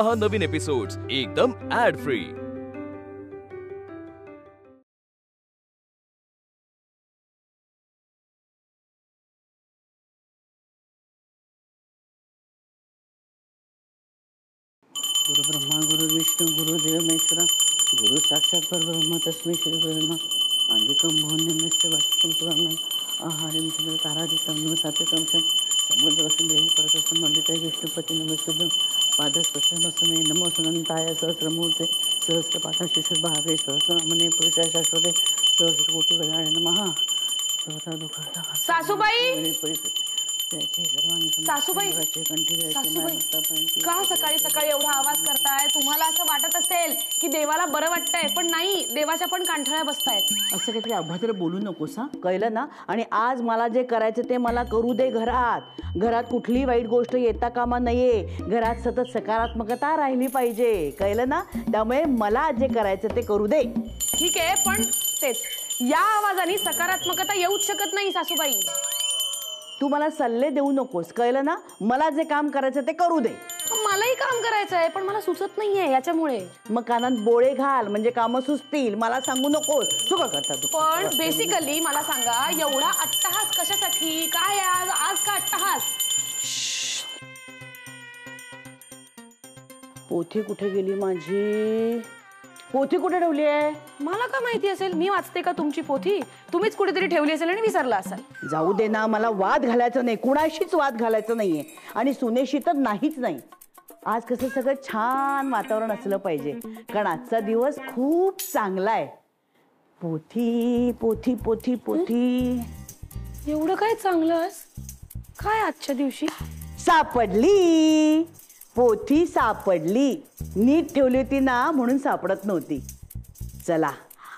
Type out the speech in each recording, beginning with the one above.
पहा नवीन एपिसोड्स एकदम add free. गुरु ब्रह्मा गुरु विष्णु गुरुदेव महेश्वरा गुरु साक्षात परब्रह्म तस्मै श्री गुरुवे नमः। आंगिकं मोहनस्य वाचिकं सुरांगं आहारं तारादिकं नमसात्विकं शं समुद्रवसुदेवी परतस्तं मंडितै विष्णुपति नमस्तुभ्यं पादस्पर्शमस्मे नमो सुनन्ताय सहस्रमूर्ते सहस्रपाठ शिशुर्भावे सहस्रनामने पुरुषाय शाश्वते सहस्रकोटिवराय नमः। सासूबाई सासूबाई का सकाळी सकाळी एवढा आवाज करताय? तुम्हाला असं वाटत असेल की देवाला बरं वाटतंय, पण नाही, देवाच्या पण कांठळ्या बसतायत। असं काहीतरी अभद्र बोलू नकोस हा, कळलं ना? आणि आज मला जे करायचं ते मला करू दे। घरात कुठली वाईट गोष्ट येता कामा नये, घरात सतत सकारात्मकता राहिली पाहिजे, कळलं ना? त्यामुळे मला जे करायचं ते करू दे। ठीक आहे, पण तेच या आवाजाने सकारात्मकता येऊच शकत नाही सासूबाई। तू मला सल्ले देऊ नकोस, कळलं ना? मला जे काम करायचं ते करू दे। मलाही काम करायचं आहे, पण मला सुचत नाहीये याच्यामुळे। मग कानात बोळे घाल म्हणजे कामं सुचतील, मला सांगू नकोस। चुका करता तू। पण बेसिकली मला सांगा, एवढा अट्टहास कशासाठी? काय आज का अट्टहास? पोथी कुठे गेली माझी? पोथी कुठे ठेवली आहे? मला का माहिती असेल? मी वाचते का तुमची पोथी? तुम्हीच कुठेतरी ठेवली असेल आणि विसरला असाल। जाऊ दे ना, मला वाद घालायचा नाही, कुणाशीच वाद घालायचं नाहीये आणि सुनेशी तर नाहीच नाही। आज कसं सगळं छान वातावरण असलं पाहिजे, कारण आजचा दिवस खूप चांगला आहे। पोथी पोथी पोथी पोथी एवढं काय चांगलं? काय आजच्या दिवशी? सापडली पोथी, सापडली। नीट ठेवली होती ना म्हणून सापडत नव्हती। चला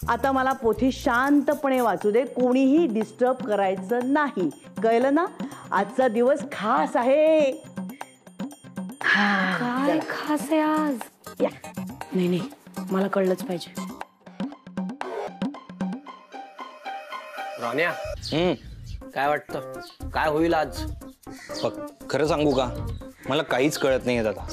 आता मला पोथी शांतपणे वाचू दे, कोणीही डिस्टर्ब करायचं नाही, कळलं ना? आजचा दिवस खास आहे। काय खास आहे आज? या नाही, मला कळलंच पाहिजे। राण्या, काय वाटतं काय होईल आज? खरं सांगू का, मला काहीच कळत नाहीये दादा।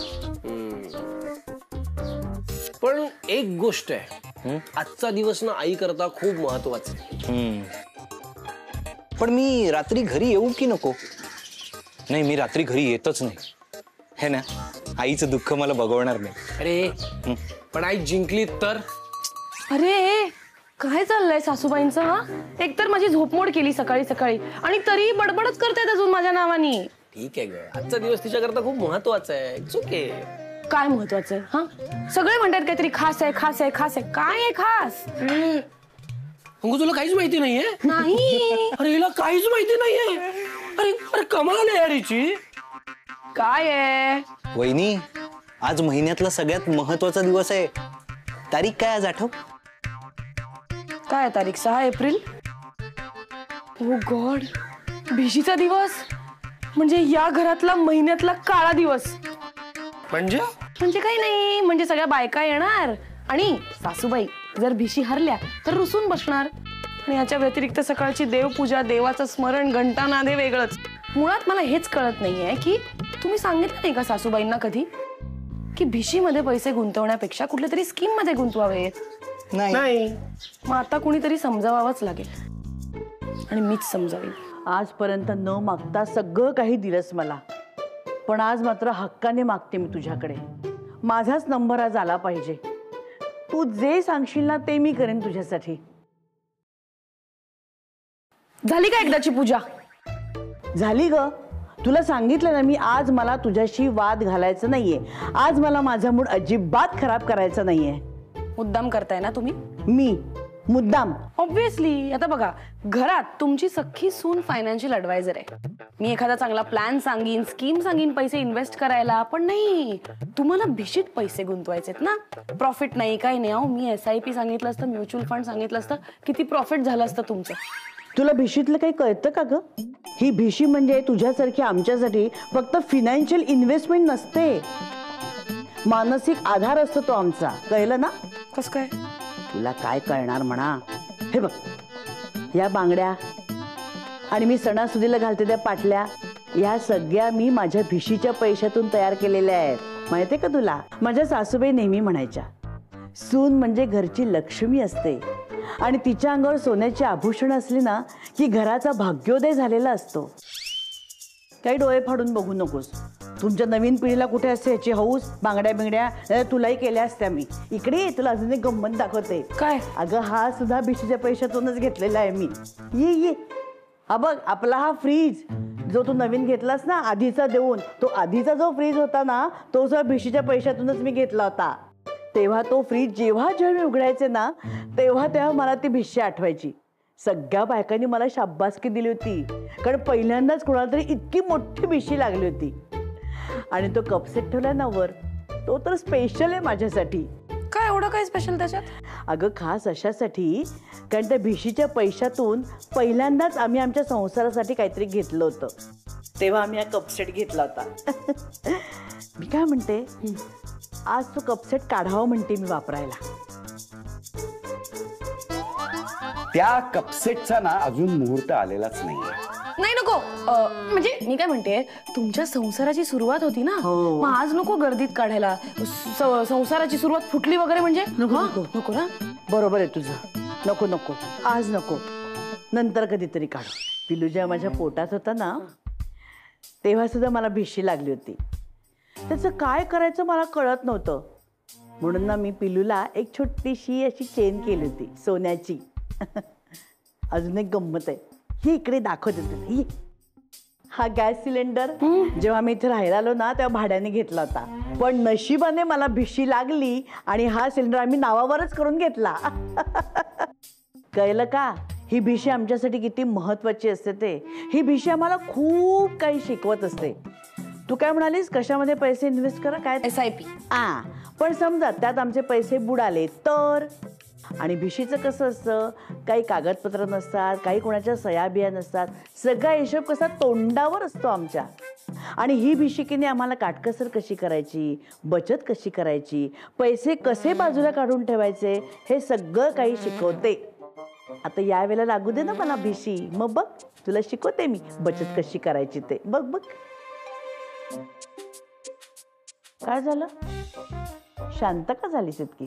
पण एक गोष्ट आहे, आजचा दिवस ना आई करता खूप महत्वाचा आहे। पण मी रात्री घरी येऊ की नको? नाही, मी रात्री घरी येतच नाही, है ना? आईचं दुःख मला बघवणार नाही। अरे पण आई जिंकली तर? अरे काय चाललंय सासूबाईंचं? हा, एकतर माझी झोपमोड केली सकाळी सकाळी आणि तरी बडबडच करतायत अजून माझ्या नावानी। ठीक आहे ग, आजचा दिवस तिच्याकरता खूप महत्वाचा आहे। It's okay. काय महत्वाचं आहे? हा, सगळे म्हणतात काहीतरी खास आहे, खास आहे, खास आहे। काय आहे खास? तुला काहीच माहिती नाहीये? नाही। अरे हिला काहीच माहिती नाहीये? अरे अरे कमाल आहे यार हिची। काय आहे? वहिनी, आज महिन्यातला सगळ्यात महत्वाचा दिवस आहे। तारीख काय आज आठव? काय तारीख? 6 एप्रिल। ओ गॉड, भिशीचा दिवस म्हणजे या घरातला महिन्यातला काळा दिवस। म्हणजे काही नाही, म्हणजे सगळ्या बायका येणार आणि सासूबाई जर भिशी हरल्या तर रुसून बसणार। आणि याच्या व्यतिरिक्त सकाळची देवपूजा, देवाचं स्मरण, घंटानाद हे वेगळंच। मुळात मला हेच कळत नाहीये की तुम्ही सांगितलं नाही का सासूबाईंना कधी की भिशीमध्ये पैसे गुंतवण्यापेक्षा कुठल्या तरी स्कीम मध्ये गुंतवावेत? नाही। मग आता कुणीतरी समजावावंच लागेल आणि मीच समजावेल। आजपर्यंत न मागता सगळं काही दिलंस मला, पण आज मात्र हक्काने मागते मी तुझ्याकडे। माझाच नंबर आज आला पाहिजे। तू जे सांगशील ना ते मी करेन तुझ्यासाठी। झाली का एकदाची पूजा? झाली ग, तुला सांगितलं ना मी, आज मला तुझ्याशी वाद घालायचं नाहीये। आज मला माझा मूड अजिबात खराब करायचा नाहीये। मुद्दाम करताय ना तुम्ही? मी मुद्दाम? ऑब्विसली। आता बघा, घरात तुमची सख्खी सून फायनान्शियल ऍडवायझर आहे। मी एखादा चांगला प्लॅन सांगीन, स्कीम सांगीन पैसे इन्व्हेस्ट करायला, पण नाही, तुम्हाला भिशीत पैसे गुंतवायचेत ना। प्रॉफिट नाही, काही नाही। अहो, मी SIP सांगितलं असतं, म्युच्युअल फंड सांगितलं असतं, किती प्रॉफिट झालं असतं तुमचं। तुला भिशीतलं काही कळतं का ग? ही भिशी म्हणजे तुझ्यासारखी आमच्यासाठी फक्त फायनान्शियल इन्व्हेस्टमेंट नसते, मानसिक आधार असतो तो आमचा, कळलं ना? कसं काय? तुला काय कळणार म्हणा। हे बघ, या बांगड्या आणि मी सणासुदीला घालते त्या पाटल्या, या सगळ्या मी माझ्या भिशीच्या पैशातून तयार केलेल्या आहेत। माहितीये का तुला, माझ्या सासूबाई नेहमी म्हणायच्या, सून म्हणजे घरची लक्ष्मी असते आणि तिच्या अंगावर सोन्याची आभूषण असली ना की घराचा भाग्योदय झालेला असतो. काही डोळे फाडून बघू नकोस. तुमच्या नवीन पिढीला कुठे असते याची हौस, बांगड्या बिंगड्या तुलाही केल्या असत्या मी. इकडे तुला अजून एक गंमत दाखवते. काय? अगं हा सुद्धा भिशीच्या पैशातूनच घेतलेला आहे मी. ये हा बघ, आपला हा फ्रीज जो तू नवीन घेतलास ना आधीचा देऊन, तो आधीचा जो फ्रीज होता ना तो सुद्धा भिशीच्या पैशातूनच मी घेतला होता. तेव्हा तो फ्रीज जेव्हा मी उघडायचे ना तेव्हा मला ती भिशी आठवायची. सगळ्या बायकांनी मला शाब्बासकी दिली होती, कारण पहिल्यांदाच कोणाला तरी इतकी मोठी भिशी लागली होती. आणि तो कपसेट ठेवला ना वर, तो तर स्पेशल आहे माझ्यासाठी. काय एवढं काय स्पेशल त्याच्यात? अगं खास अशासाठी, कारण त्या भिशीच्या पैशातून पहिल्यांदाच आम्ही आमच्या संसारासाठी काहीतरी घेतलं होतं. तेव्हा आम्ही हा कपसेट घेतला होता. मी काय म्हणते, आज तो कपसेट काढावा म्हणते मी वापरायला. त्या कपसेटचा ना अजून मुहूर्त आलेलाच नाहीये. नाही नको, म्हणजे मी काय म्हणते, तुमच्या संसाराची सुरुवात होती ना, हो. मग आज नको गर्दीत काढायला. संसाराची सुरुवात फुटली वगैरे म्हणजे नको ना. बरोबर आहे तुझं. नको नको, आज नको, नंतर कधीतरी काढू. पिलू जेव्हा माझ्या पोटात होता ना तेव्हा सुद्धा मला भिशी लागली होती. त्याचं काय करायचं मला कळत नव्हतं, म्हणून ना मी पिलूला एक छोटीशी अशी चेन केली होती सोन्याची. अजून एक गंमत आहे, ही इकडे दाखवते तुला. हा गॅस सिलेंडर जेव्हा मी इथे राहायला आलो ना तेव्हा भाड्याने घेतला होता, पण नशिबाने मला भिशी लागली आणि हा सिलेंडर आम्ही नावावरच करून घेतला. कळलं का, ही भिशी आमच्यासाठी किती महत्वाची असते ते. ही भिशी आम्हाला खूप काही शिकवत असते. तू काय म्हणालीस, कशामध्ये पैसे इन्व्हेस्ट करा, काय SIP? पण समजा त्यात आमचे पैसे बुडाले तर. आणि भिशीचं कसं असतं, काही कागदपत्र नसतात, काही कोणाच्या सह्या बिया नसतात, सगळा हिशोब कसा तोंडावर असतो आमच्या. आणि ही भिशिकीने आम्हाला काटकसर कशी करायची, बचत कशी करायची, पैसे कसे बाजूला काढून ठेवायचे, हे सगळं काही शिकवते. आता या वेळेला लागू दे ना मला भिशी, मग बघ तुला शिकवते मी बचत कशी करायची ते. बघ बघ काय झालं, शांत का झालीस इतकी?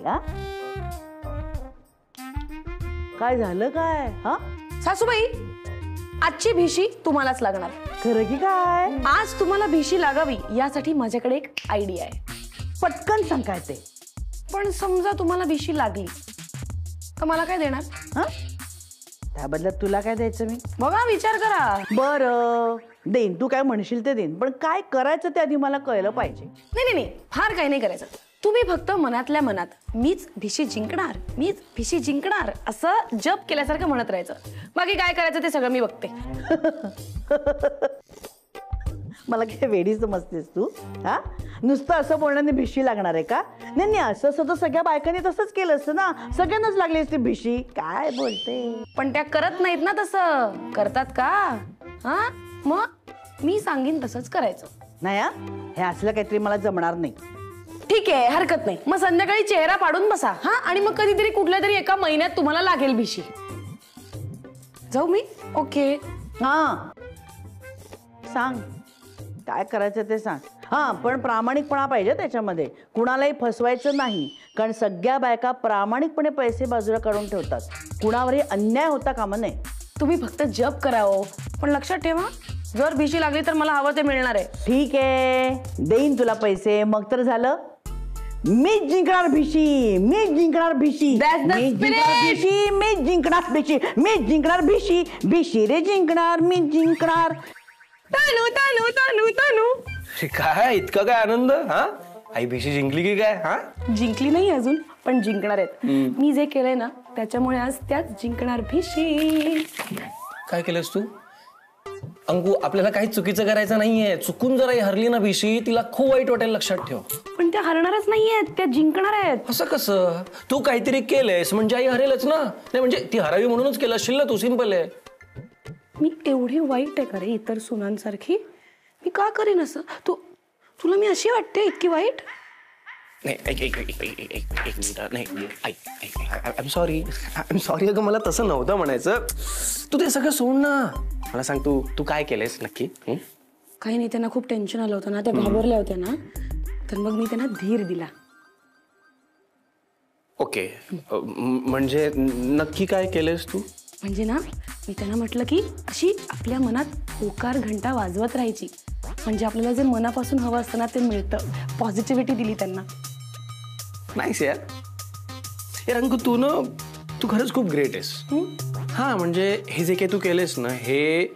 काय झालं काय? सासूबाई, आजची भिशी तुम्हालाच लागणार. खरं की काय? आज तुम्हाला भिशी लागावी यासाठी माझ्याकडे एक आयडिया आहे. पटकन सांग काय ते. पण समजा तुम्हाला भिशी लागली तर मला काय देणार? त्या बदल्यात तुला काय द्यायचं मी? बघा, विचार करा. बरं देईन, तू काय म्हणशील ते देईन, पण काय करायचं ते आधी मला कळलं पाहिजे. नाही, फार काही नाही करायचं. तुम्ही फक्त मनातल्या मनात मीच भिशी जिंकणार, मीच भिशी जिंकणार असं जप केल्यासारखं म्हणत राहायचं. बाकी काय करायचं ते सगळं मी बघते. मला काय वेडी समजतेस तू? नुसतं असं बोलण्याने भिशी लागणार आहे का? नाही, असं तर सगळ्या बायकांनी तसंच केलं असतं ना, सगळ्यांनाच लागली असती भिशी. काय बोलते? पण त्या करत नाहीत ना. तसं करतात का? मग मी सांगीन तसंच करायचं. नाही हे असलं काहीतरी मला जमणार नाही. ठीक आहे, हरकत नाही. मग संध्याकाळी चेहरा पाडून बसा. आणि मग कधीतरी कुठल्या तरी एका महिन्यात तुम्हाला लागेल भिशी. जाऊ मी? ओके. सांग काय करायचं ते सांग. पण प्रामाणिकपणा पाहिजे त्याच्यामध्ये, कुणालाही फसवायचं नाही, कारण सगळ्या बायका प्रामाणिकपणे पैसे बाजूला काढून ठेवतात. कुणावरही अन्याय होता कामा नये. तुम्ही फक्त जप करावं, पण लक्षात ठेवा, जर भिशी लागली तर मला हवं ते मिळणार आहे. ठीक आहे, देईन तुला पैसे, मग तर झालं. मीच जिंकणार भिशी, मीच जिंकणार भिशी, मीच जिंकणार भिशी, मीच जिंकणार भिशी, मीच जिंकणार भिशी, भिशी रे जिंकणार, मीच जिंकणार. तानू तानू तानू तानू. काय इतका काय आनंद? आई भिशी जिंकली की काय? जिंकली नाही अजून, पण जिंकणार आहेत. मी जे केलंय ना त्याच्यामुळे आज त्याच जिंकणार भिशी. काय केलंस तू? अंकू, आपल्याला काही चुकीचं करायचं नाहीये. चुकून जरा हरली ना भिशी, तिला खूप वाईट वाटेल, लक्षात ठेव. पण त्या हरणारच नाहीयेत, त्या जिंकणार आहेत. असं कसं? तू काहीतरी केलंयस म्हणजे आई हरेलच ना. नाही म्हणजे ती हरावी म्हणूनच केलं असशील ना तू. सिंपल आहे. मी एवढी वाईट आहे का रे इतर सुनांसारखी? मी का करेन असं? तुला मी अशी वाटते इतकी वाईट? नाही, एक मिनिट. नाही, आय एम सॉरी. अगं मला तसं नव्हतं म्हणायचं. तू ते सगळं सोड ना. मला सांग, तू काय केलंयस नक्की? काही नाही, त्यांना खूप टेन्शन आलं होतं ना, त्या घाबरल्या होत्या ना, तर मग मी त्यांना धीर दिला. ओके, म्हणजे नक्की काय केलंस तू? म्हणजे ना मी त्यांना म्हटलं की अशी आपल्या मनात होकार घंटा वाजवत राहायची, म्हणजे आपल्याला जे मनापासून हवं असतं ना ते मिळतं. पॉझिटिव्हिटी दिली त्यांना. नाहीस यार. हे रंग तू खरंच खूप ग्रेट आहेस. हा, म्हणजे हे जे काही तू केलेस ना हे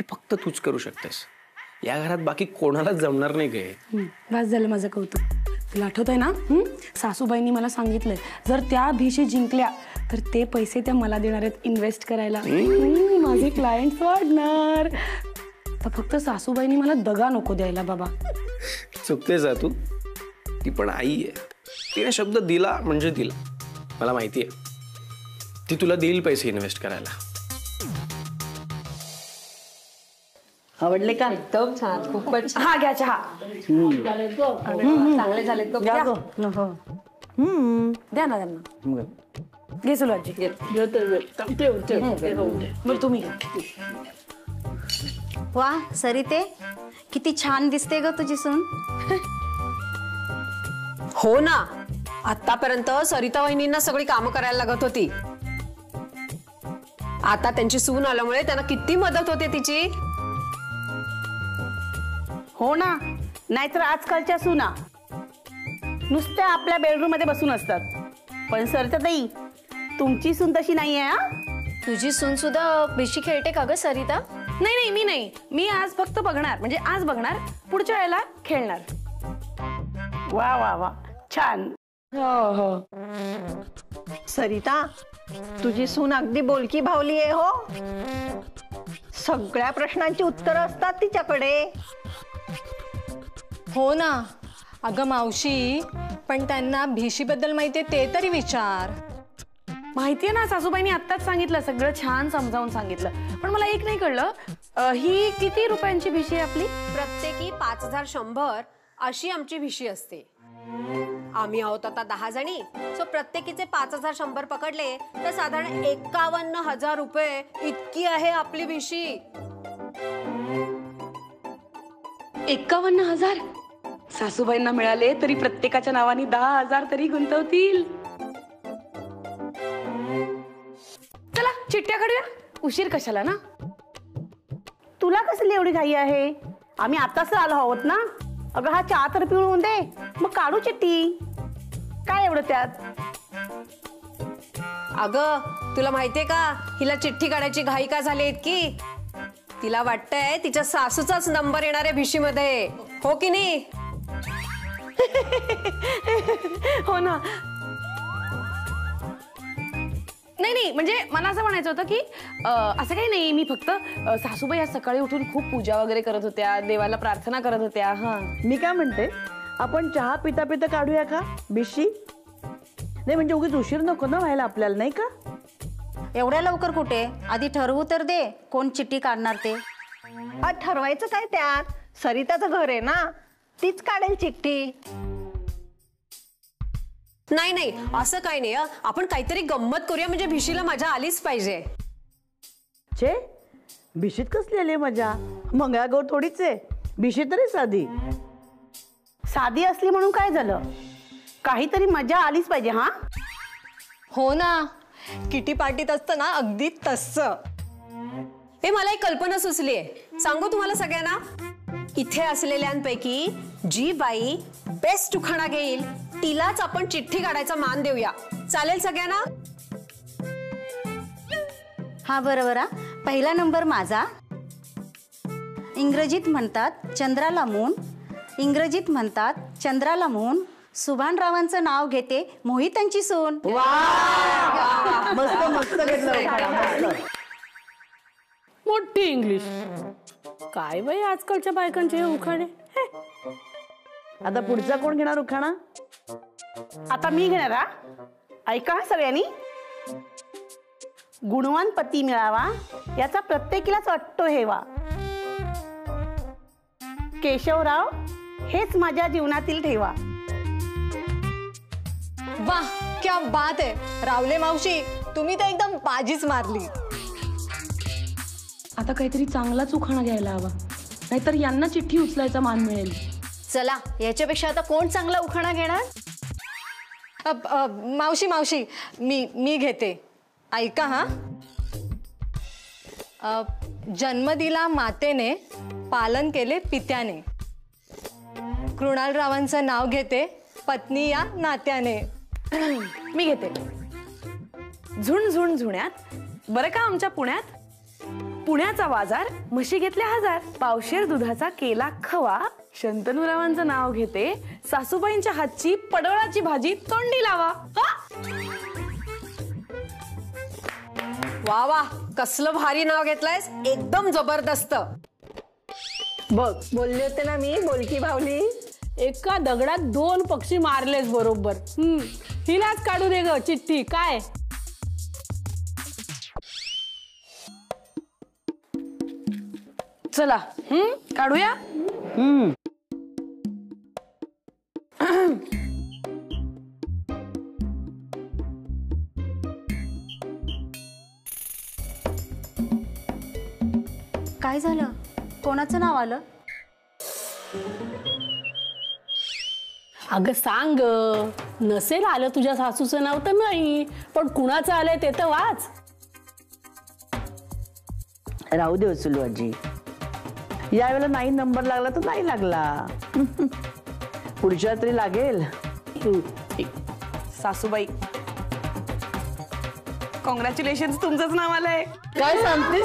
फक्त तूच करू शकतेस. या घरात बाकी कोणालाच जमणार नाही काय. वाज झालं माझं कौतुक. तुला आठवतंय ना सासूबाईंनी मला सांगितलंय जर त्या भिशी जिंकल्या तर ते पैसे त्या मला देणार आहेत इन्व्हेस्ट करायला. माझे क्लायंट्स वाढणार. तर फक्त सासूबाईंनी मला दगा नको द्यायला बाबा. चुकतेस तू. ती पण आई आहे. तिने शब्द दिला म्हणजे दिला. मला माहिती आहे ती तुला देईल पैसे इन्व्हेस्ट करायला. आवडले का? एकदम छान, खूपच छान. हा घ्या चहा. चांगले झालेत का? द्या ना त्यांना. घे सुलाजी. बरं तुम्ही घ्या. वा सरिते, किती छान दिसते ग तुझी सून. हो ना, आतापर्यंत सरिता वहिनींना सगळी कामं करायला लागत होती. आता त्यांची सून आल्यामुळे त्यांना किती मदत होते तिची. हो ना, नाहीतर आजकालच्या सुना नुसत्या आपल्या बेडरूम मध्ये बसून असतात. पण सरिताताई, तुमची सून तशी नाहीये. तुझी सून सुद्धा भिशी खेळते का ग सरिता? नाही मी नाही. मी आज फक्त बघणार, म्हणजे आज बघणार, पुढच्या वेळेला खेळणार. वा वा वा, छान. हो. सरिता, तुझी सून अगदी बोलकी भावली आहे हो. सगळ्या प्रश्नांची उत्तरं असतात तिच्याकडे. हो ना अगं मावशी, पण त्यांना भिशीबद्दल माहितीये ते तरी विचार. माहितीये ना, सासूबाईंनी आत्ताच सांगितलं, सगळं छान समजावून सांगितलं. पण मला एक नाही कळलं, ही किती रुपयांची भिशी आहे आपली? प्रत्येकी 5100 अशी आमची भिशी असते. आम्ही आहोत आता 10 जणी, सो प्रत्येकीचे 5100 पकडले तर साधारण 51,000 रुपये इतकी आहे आपली भिशी. 51,000 सासूबाईंना मिळाले तरी प्रत्येकाच्या नावाने 10,000 तरी गुंतवतील. चला चिठ्ठ्या काढूया. उशीर कशाला ना. तुला कसली एवढी घाई आहे? आम्ही आताच आलो आहोत ना. अगं हा चहा तर पिळून दे, मग काढू चिठ्ठी. काय एवढं त्यात? अगं तुला माहितीये का हिला चिठ्ठी काढायची घाई का झाली इतकी? तिला वाटतंय तिच्या सासूचाच नंबर येणार आहे भिशीमध्ये. हो की नाही? हो ना. नाही म्हणजे मला असं म्हणायचं होतं की असं काही नाही. मी फक्त सासूबाई आज सकाळी उठून खूप पूजा वगैरे करत होत्या, देवाला प्रार्थना करत होत्या. हा, मी काय म्हणते, आपण चहा पिता पिता काढूया का भिशी? नाही म्हणजे उगीच उशीर नको ना व्हायला आपल्याला, नाही का? एवढ्या लवकर कुठे? आधी ठरवू तर दे कोण चिठ्ठी काढणार ते. ठरवायचं काय त्यात? सरिताचं घर आहे ना, तीच काढेल चिठ्ठी. नाही असं काही नाही. आपण काहीतरी गंमत करूया, म्हणजे भिशीला मजा आलीच पाहिजे. छे, भिशीत कसली आली मजा? मंगळागौर थोडीच आहे. भिशी तरी साधी. साधी असली म्हणून काय झालं? काहीतरी मजा आलीच पाहिजे. हा हो ना, किटी पार्टीत असतं ना अगदी तसं. हे मला एक कल्पना सुचलीये, सांगू तुम्हाला सगळ्यांना. इथे असलेल्यांपैकी जी बाई बेस्ट उखाणा घेईल तिलाच आपण चिठ्ठी काढायचा मान देऊया. चालेल सगळ्यांना? हा बरोबर. पहिला नंबर माझा. इंग्रजीत म्हणतात चंद्राला मून. इंग्रजीत म्हणतात चंद्राला मून. सुभानरावांचं नाव घेते मोहितांची सून. मस्त मस्त घेतलं. मोठी इंग्लिश. काय बाई आजकालच्या बायकांचे हे उखाणे. आता पुढचा कोण घेणार उखाणा? आता मी घेणार. हा, ऐका हा सगळ्यांनी. गुणवान पती मिळावा याचा प्रत्येकीलाच वाटतो हेवा. केशवराव हेच माझ्या जीवनातील ठेवा. वाह, क्या बात आहे रावले मावशी, तुम्ही तर एकदम बाजीच मारली. आता काहीतरी चांगलाच उखाणा घ्यायला हवा, नाहीतर यांना चिठ्ठी उचलायचा मान मिळेल. चला, याच्यापेक्षा आता कोण चांगला उखाणा घेणार? मावशी मावशी, मी घेते, ऐका हा. जन्म दिला मातेने, पालन केले पित्याने. कृणालरावांचं नाव घेते पत्नी या नात्याने. मी घेते. झुण झुण झुण्यात बरं का आमच्या पुण्यात, पुण्याचा बाजार म्हशी घेतल्या 1000, पावशेर दुधाचा केला खवा. शंतनूरावांचं नाव घेते, सासूबाईंच्या हातची पडवळाची भाजी तोंडी लावा. वा वा, कसलं भारी नाव घेतलंयस, एकदम जबरदस्त. बघ, बोलले होते ना मी, बोलकी भावली. एका दगडात 2 पक्षी मारलेच बरोबर. हिलाच काढू दे ग चिठ्ठी. काय चला काढूया. काय झालं? कोणाचं नाव आलं? अगं सांग, नसेल आलं तुझ्या सासूचं नाव तर नाही, पण कुणाचं आलंय ते तर वाच. राहू दे सुलू आजी, यावेळेला नाही नंबर लागला तर नाही लागला, पुढच्या तरी लागेल. सासूबाई, कॉंग्रॅच्युलेशन, तुमचंच नाव आलंय. काय सांगतेस?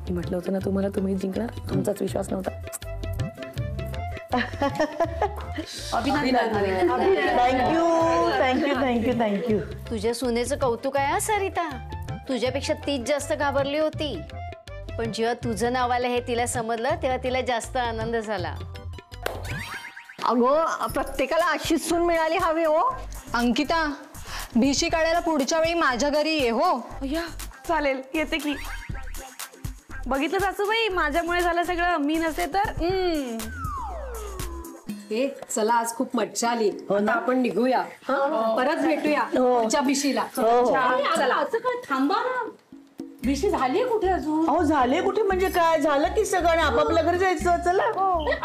मी म्हटलं होतं ना तुम्हाला, तुम्ही जिंकणार, तुमचाच विश्वास नव्हता. Thank you thank you thank you thank you. तुझ्या सुनेचं कौतुक आहे हा सरिता. तुझ्यापेक्षा तीच जास्त घाबरली होती, पण जेव्हा तुझं नाव आलं हे तिला समजलं तेव्हा तिला जास्त आनंद झाला. अगो, प्रत्येकाला अशीच सून मिळाली हवी हो. अंकिता, भिशी काढायला पुढच्या वेळी माझ्या घरी ये हो. या चालेल, येते की. बघितलं सासूबाई, माझ्यामुळे झालं सगळं, मी नसते तर. चला, आज खूप मज्जा आली. आता आपण निघूया, परत भेटूया पुढच्या भिशीला. चला. असं काय, थांबा ना, भिशी झाली कुठे अजून? अहो झाले कुठे म्हणजे काय, झालं की सगळं आपापल्या घरी जायचं. चला.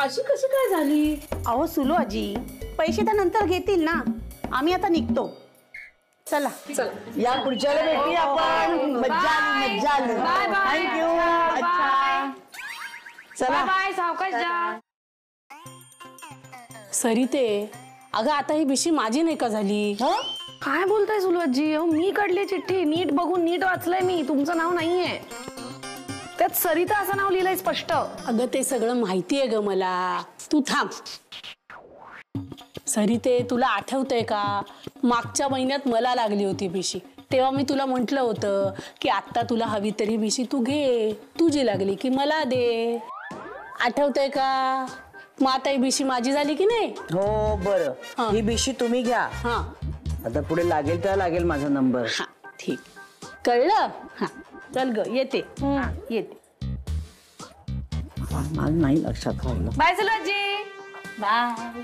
अशी कशी काय झाली? अहो सुलू आजी, पैसे तर नंतर घेतील ना, आम्ही आता निघतो. चला या पुढच्याला भेटूया आपण. मज्जा आली, मज्जा आली. थँक्यू. अच्छा, चला. बाय, सावकाश जा. सरिते, अगं आता ही भिशी माझी नाही का झाली? काय बोलताय सुलू आजी? अहो मी काढली चिठ्ठी, नीट बघून नीट वाचलंय मी, तुमचं नाव नाहीये त्यात. सरिता असं नाव लिहिलंय स्पष्ट. अगं ते सगळं माहितीये ग मला, तू थांब. सरिते, तुला आठवतंय का, मागच्या महिन्यात मला लागली होती भिशी, तेव्हा मी तुला म्हटलं होतं की आता तुला हवी तरी भिशी तू घे, तुझी लागली की मला दे. आठवतंय का? मग आता ही भिशी माझी झाली की नाही? हो बरं, ही भिशी तुम्ही घ्या. हा, आता पुढे लागेल तर लागेल माझा नंबर. हा ठीक, कळलं? हा चल ग, येते. येते. मला नाही लक्षात राहिलं. बाय सुलू आजी. बाय.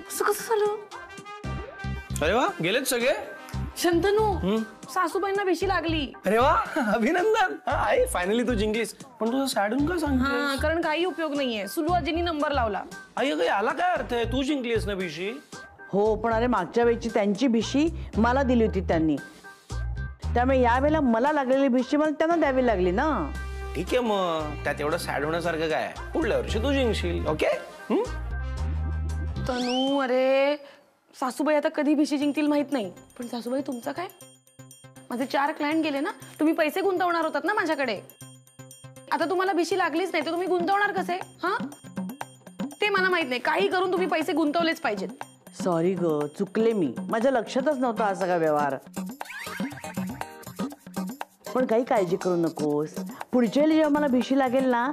असं कसं झालं? अरे वा, गेलेत सगळे. शंतनू, सासूबाईंना भिशी लागली. अरे वा, अभिनंदन. आई, फायनली तू जिंकलीस. पण तुझं सॅडून का सांगते? हा, कारण काही उपयोग नाहीये, सुलू आजीनी नंबर लावला. आई अगं, याला काय अर्थ आहे? तू जिंकलीस ना भिशी. हो, पण अरे मागच्या वेळची त्यांची भिशी मला दिली होती त्यांनी, त्यामुळे यावेळेला मला लागलेली भिशी मला त्यांना द्यावी लागली ना. ठीक आहे, मग त्यात एवढं सॅड होण्यासारखं काय? पुढल्या वर्षी तू जिंकशील. ओके. तनू, अरे सासूबाई आता कधी भिशी जिंकतील माहित नाही, पण सासूबाई तुमचं काय? माझे 4 क्लायंट गेले ना, तुम्ही पैसे गुंतवणार होतात ना माझ्याकडे. आता तुम्हाला भिशी लागलीच नाही तर तुम्ही गुंतवणार कसे? हा, ते मला माहित नाही. काही करून तुम्ही पैसे गुंतवलेच पाहिजेत. सॉरी ग, चुकले मी, माझ्या लक्षातच नव्हता हा सगळा व्यवहार. पण काही काळजी करू नकोस, पुढच्या वेळी जेव्हा मला भिशी लागेल ना,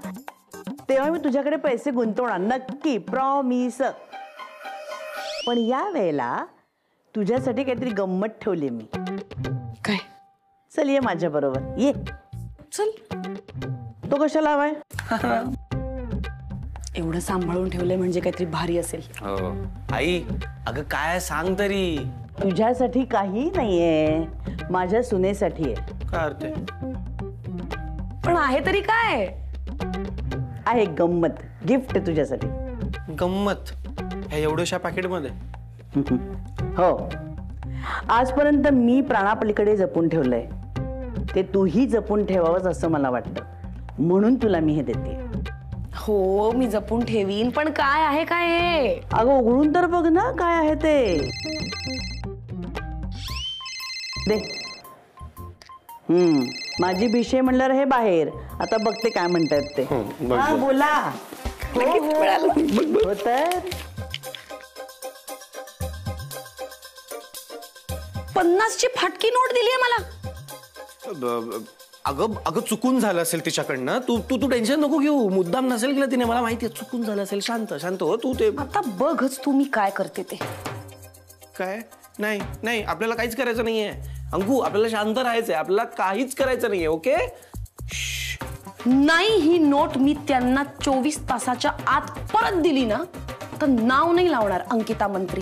तेव्हा मी तुझ्याकडे पैसे गुंतवणार नक्की, प्रॉमिस. पण या वेळेला तुझ्यासाठी काहीतरी गंमत ठेवली मी. काय? चल ये माझ्या बरोबर, ये. चल. तो कशाला हवाय? एवढं सांभाळून ठेवलंय म्हणजे काहीतरी भारी असेल. हो. आई, अगं काय सांग तरी. तुझ्यासाठी काही नाहीये, माझ्या सुनेसाठी आहे. काय अर्थ आहे? पण आहे तरी काय? आहे गंमत, गिफ्ट तुझ्यासाठी. गंमत ह्या एवढ्याशा पॅकेटमध्ये? हो, आजपर्यंत मी प्राणापलीकडे जपून ठेवलंय ते तूही जपून ठेवावंच असं मला वाटतं, म्हणून तुला मी हे देते. हो मी जपून ठेवीन, पण काय आहे काय हे? अगं उघडून तर बघ ना काय आहे ते. दे. माझी बिशे म्हणलं हे बाहेर, आता बघते काय म्हणतात ते. हा बोला. हो तर 50ची फाटकी नोट दिली आहे मला. अगं अगं चुकून झालं असेल तिच्याकडनं. तू तू तू टेन्शन नको घेऊ. मुद्दाम नसेल केलं तिने, मला माहिती आहे. चुकून झालं असेल. शांत शांत हो तू. ते आता बघच तू मी काय करते ते. काय? नाही नाही, आपल्याला काहीच करायचं नाहीये अंकू. आपल्याला शांत राहायचंय. आपल्याला काहीच करायचं नाहीये. ओके? नाही, ही नोट मी त्यांना 24 तासाच्या आत परत दिली ना तर नाव नाही लावणार अंकिता मंत्री.